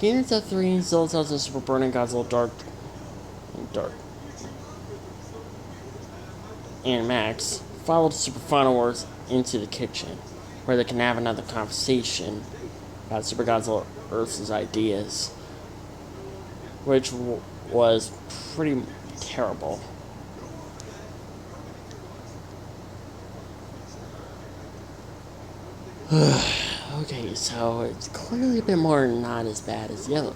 Gator's at 3, Zilla tells us Super Burning Godzilla Dark. And Max follow the Super Final Wars into the kitchen, where they can have another conversation about Super Godzilla Earth's ideas, which was pretty terrible. Okay, so it's clearly a bit more not as bad as the other.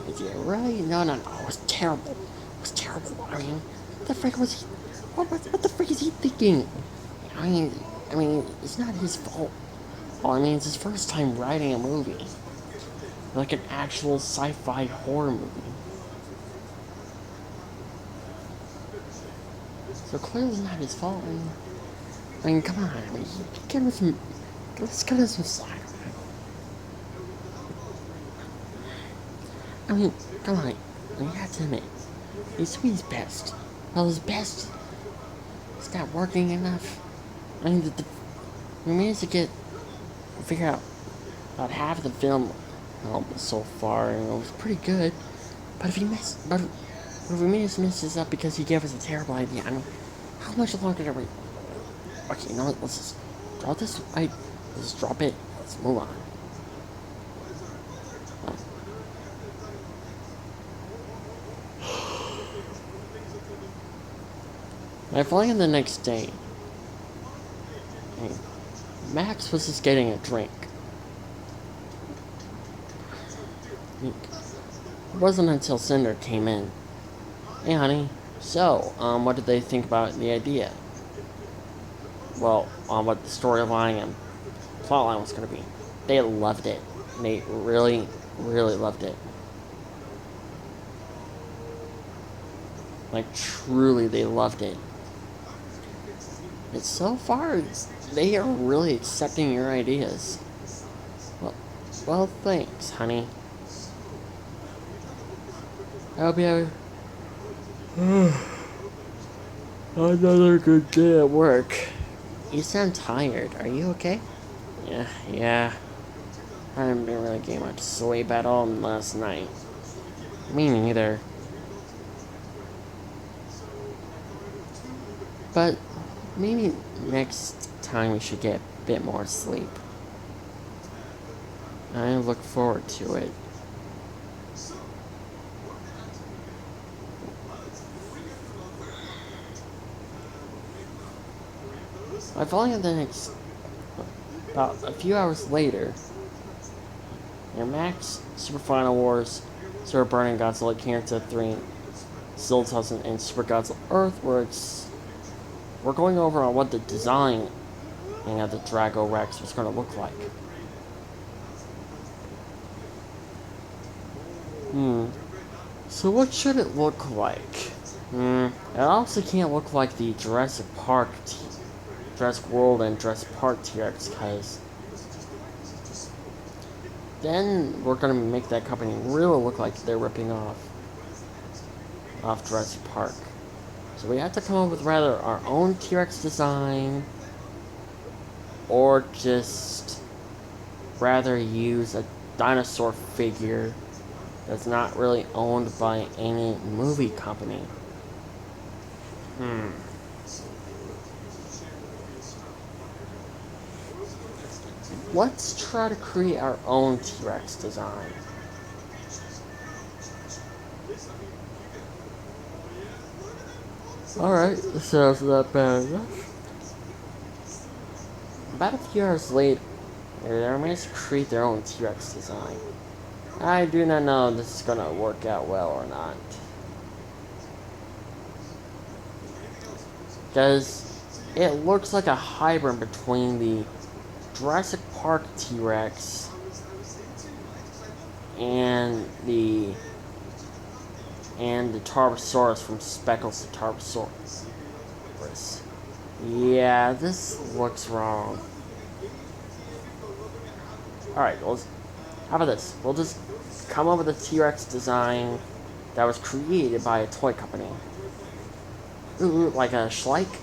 Is it right? No, it was terrible. It was terrible. I mean, what the frick was he? What the frick is he thinking? I mean, it's not his fault. Well, I mean, it's his first time writing a movie, like an actual sci-fi horror movie. So clearly, it's not his fault. I mean, come on. I mean, give him some. Let's cut him some slack. I mean, come on. You have to admit, he's doing his best. Well, his best is not working enough. I mean, we managed to figure out about half of the film so far, and it was pretty good. But if we managed to mess this up because he gave us a terrible idea, I mean, how much longer are we? Okay, no, let's just drop this. Let's just drop it. Let's move on. My flying the next day, Max was just getting a drink. It wasn't until Cinder came in. Hey, honey. So, what did they think about the idea? Well, what the storyline and plotline was going to be. They loved it. They really, really loved it. Like, truly, they loved it. And so far, they are really accepting your ideas. Well, thanks, honey. I hope you have another good day at work. You sound tired. Are you okay? Yeah. I haven't been really getting much sleep at all last night. Me neither. But maybe next time we should get a bit more sleep. I look forward to it. I finally had the next, about a few hours later, Max, Super Final Wars, Super Burning Godzilla, Cancer 3, Zilla tells us, and Super Godzilla Earthworks. We're going over on what the design of the Drago Rex was going to look like. So what should it look like? It also can't look like the Jurassic World and Jurassic Park T-Rex, because then we're going to make that company really look like they're ripping off Jurassic Park. So we have to come up with rather our own T-Rex design, or just rather use a dinosaur figure that's not really owned by any movie company. Let's try to create our own T-Rex design. Alright, so that's not bad enough. About a few hours later, they managed to create their own T-Rex design. I do not know if this is going to work out well or not. Because it looks like a hybrid between the Jurassic Park T-Rex and the Tarbosaurus from Speckles the Tarbosaurus. Yeah, this looks wrong. Alright, how about this? We'll just come up with a T-Rex design that was created by a toy company. Ooh, like a Schleich?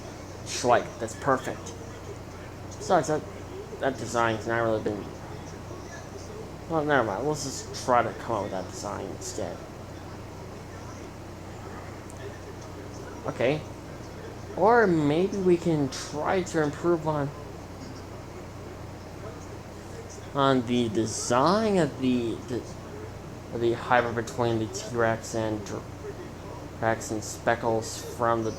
Schleich, that's perfect. Besides, that design's not really been Well, never mind. Let's just try to come up with that design instead. Okay. Or maybe we can try to improve on the design of the hybrid between the T-Rex and Rex and Speckles from the.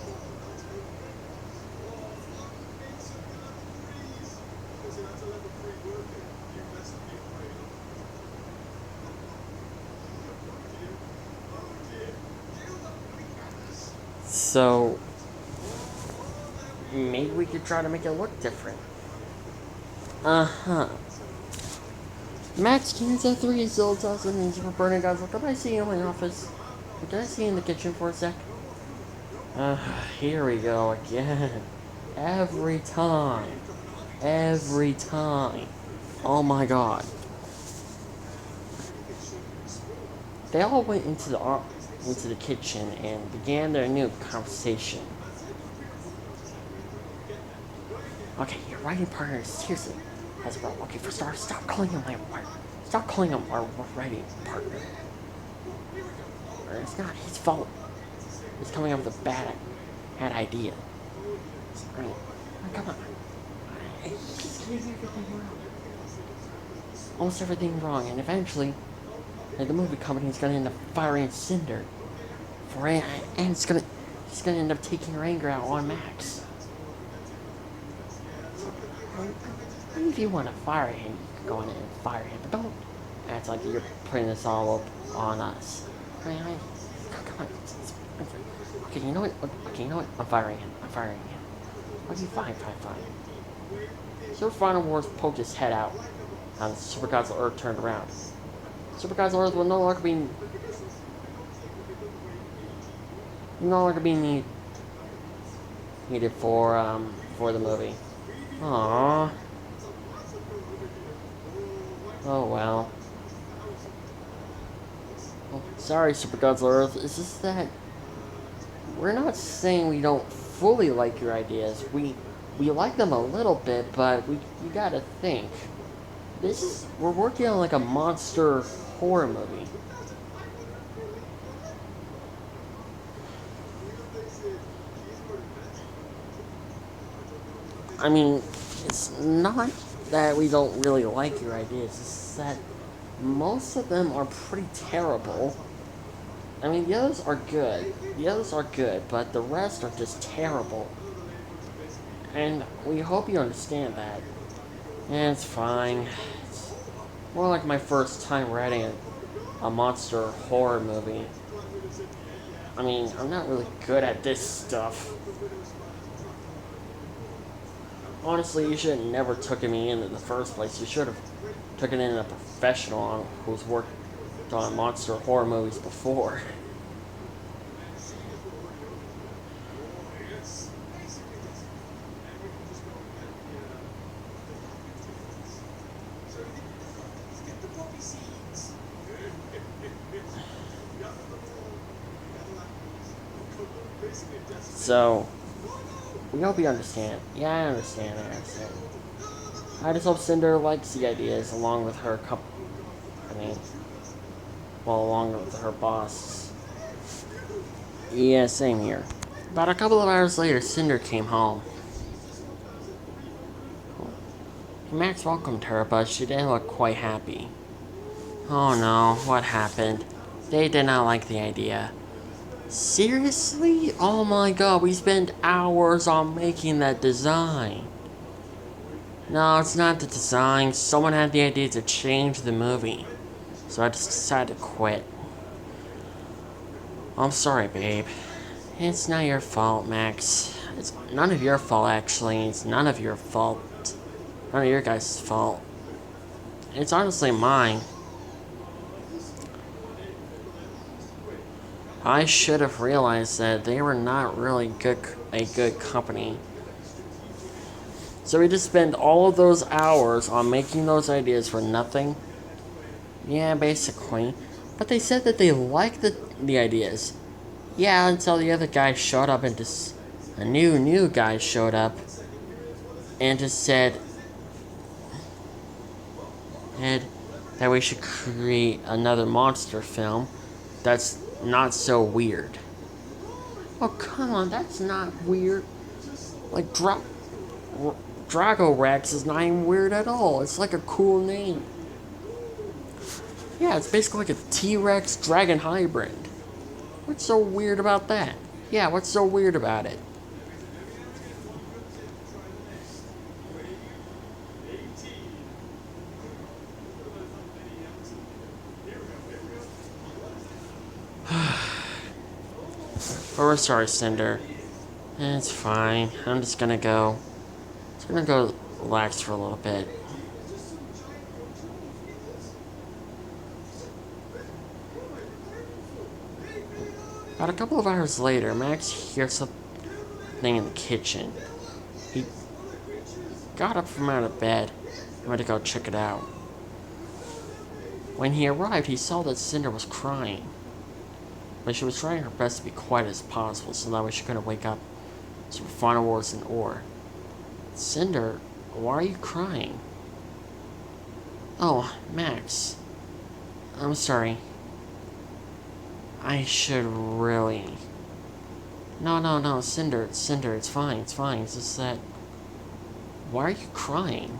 So maybe we could try to make it look different. Uh-huh. Max Kansas 3 is still tossing and Super Burning guys. Can I see you in my office? Can I see you in the kitchen for a sec? Here we go again. Every time. Every time. Oh my god. They all went into the kitchen and began their new conversation. Okay, your writing partner is seriously has well. Okay, for starters, stop calling him our writing partner. Or it's not his fault. He's coming up with a bad idea. I mean, come on. He's getting everything wrong. Almost everything wrong, and eventually, the movie company's gonna end up firing Cinder for it, and he's gonna end up taking her anger out on Max. If you want to fire him, you can go in and fire him, but don't act like you're putting this all up on us. I mean, come on. Okay, you know what? I'm firing him. Okay, fine. Super Final Wars poked his head out, and Super Gods of Earth turned around. Super Gods of Earth will no longer be needed for the movie. Aww. Oh well. Sorry, Super Gods of Earth. It's just that we're not saying we don't fully like your ideas. We like them a little bit, but you gotta think. We're working on like a monster horror movie. I mean, it's not that we don't really like your ideas, it's that most of them are pretty terrible. I mean, the others are good, but the rest are just terrible. And we hope you understand that. And it's fine. It's more like my first time writing a monster horror movie. I mean, I'm not really good at this stuff. Honestly, you should have never taken me in the first place. You should have taken in a professional who's worked on monster horror movies before. So, we hope you understand. Yeah, I understand. I just hope Cinder likes the ideas along with her along with her boss. Yeah, same here. About a couple of hours later, Cinder came home. Max welcomed her, but she didn't look quite happy. Oh no, what happened? They did not like the idea. Seriously? Oh my god, we spent hours on making that design. No, it's not the design. Someone had the idea to change the movie. So I just decided to quit. I'm sorry, babe. It's not your fault, Max. It's none of your fault, actually. It's none of your fault. None of your guys' fault. It's honestly mine. I should have realized that they were not really a good company. So we just spent all of those hours on making those ideas for nothing? Yeah, basically. But they said that they liked the ideas. Yeah, until the other guy showed up and just... A new guy showed up and just said... that we should create another monster film that's not so weird. Oh, come on, that's not weird. Like, Drago is not even weird at all. It's like a cool name. Yeah, it's basically like a T-Rex dragon hybrid. What's so weird about that? Yeah, what's so weird about it? But we're sorry, Cinder. It's fine. I'm just gonna go. Relax for a little bit. About a couple of hours later, Max hears something in the kitchen. He got up from out of bed and went to go check it out. When he arrived, he saw that Cinder was crying. But she was trying her best to be quiet as possible so that way she couldn't wake up to her final words in Or. Cinder, why are you crying? Oh, Max. I'm sorry. I should really. No, Cinder, it's fine. It's just that. Why are you crying?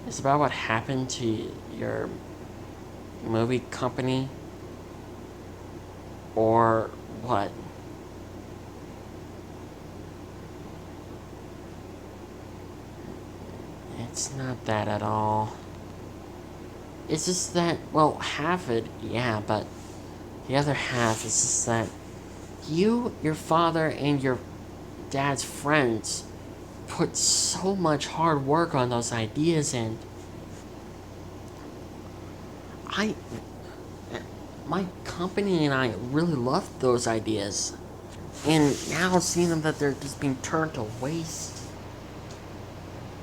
It's about what happened to your movie company? Or what? It's not that at all. It's just that, well, half it, yeah, but the other half is just that you, your father, and your dad's friends put so much hard work on those ideas, and I, my company and I really loved those ideas. And now seeing them that they're just being turned to waste,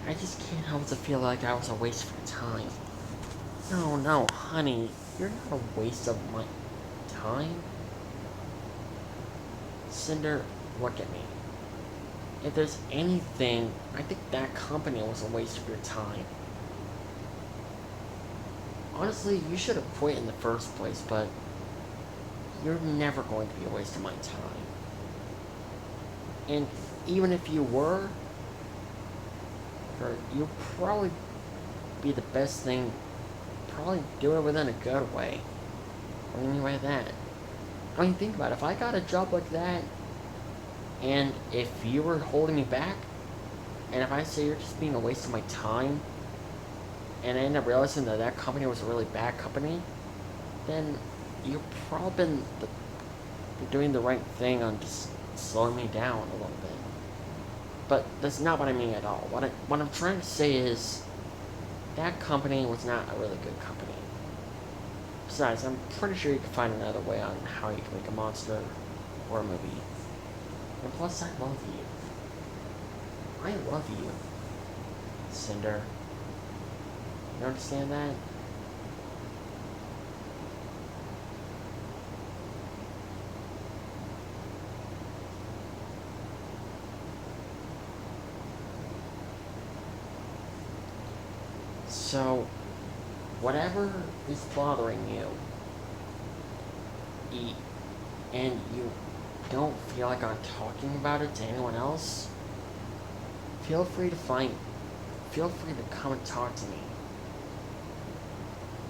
I just can't help but feel like that was a waste of time. No, honey, you're not a waste of my time. Cinder, look at me. If there's anything, I think that company was a waste of your time. Honestly, you should have quit in the first place, but you're never going to be a waste of my time. And even if you were, you'll probably be the best thing. Probably do it within a good way. Or any way that. I mean, think about it. If I got a job like that, and if you were holding me back, and if I say you're just being a waste of my time, and I end up realizing that that company was a really bad company, then you've probably been doing the right thing on just slowing me down a little bit. But that's not what I mean at all. What I'm trying to say is that company was not a really good company. Besides, I'm pretty sure you can find another way on how you can make a monster or a movie. And plus, I love you. I love you, Cinder. You understand that? So, whatever is bothering you, and you don't feel like I'm talking about it to anyone else, feel free to come and talk to me.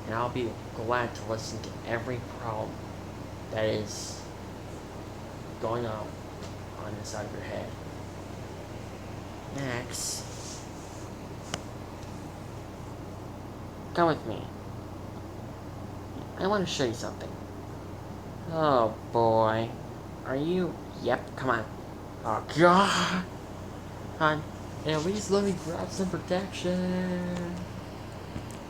And I'll be glad to listen to every problem that is going on inside of your head. Max, come with me. I want to show you something. Oh boy. Are you? Yep, come on. Oh god. At least let me grab some protection.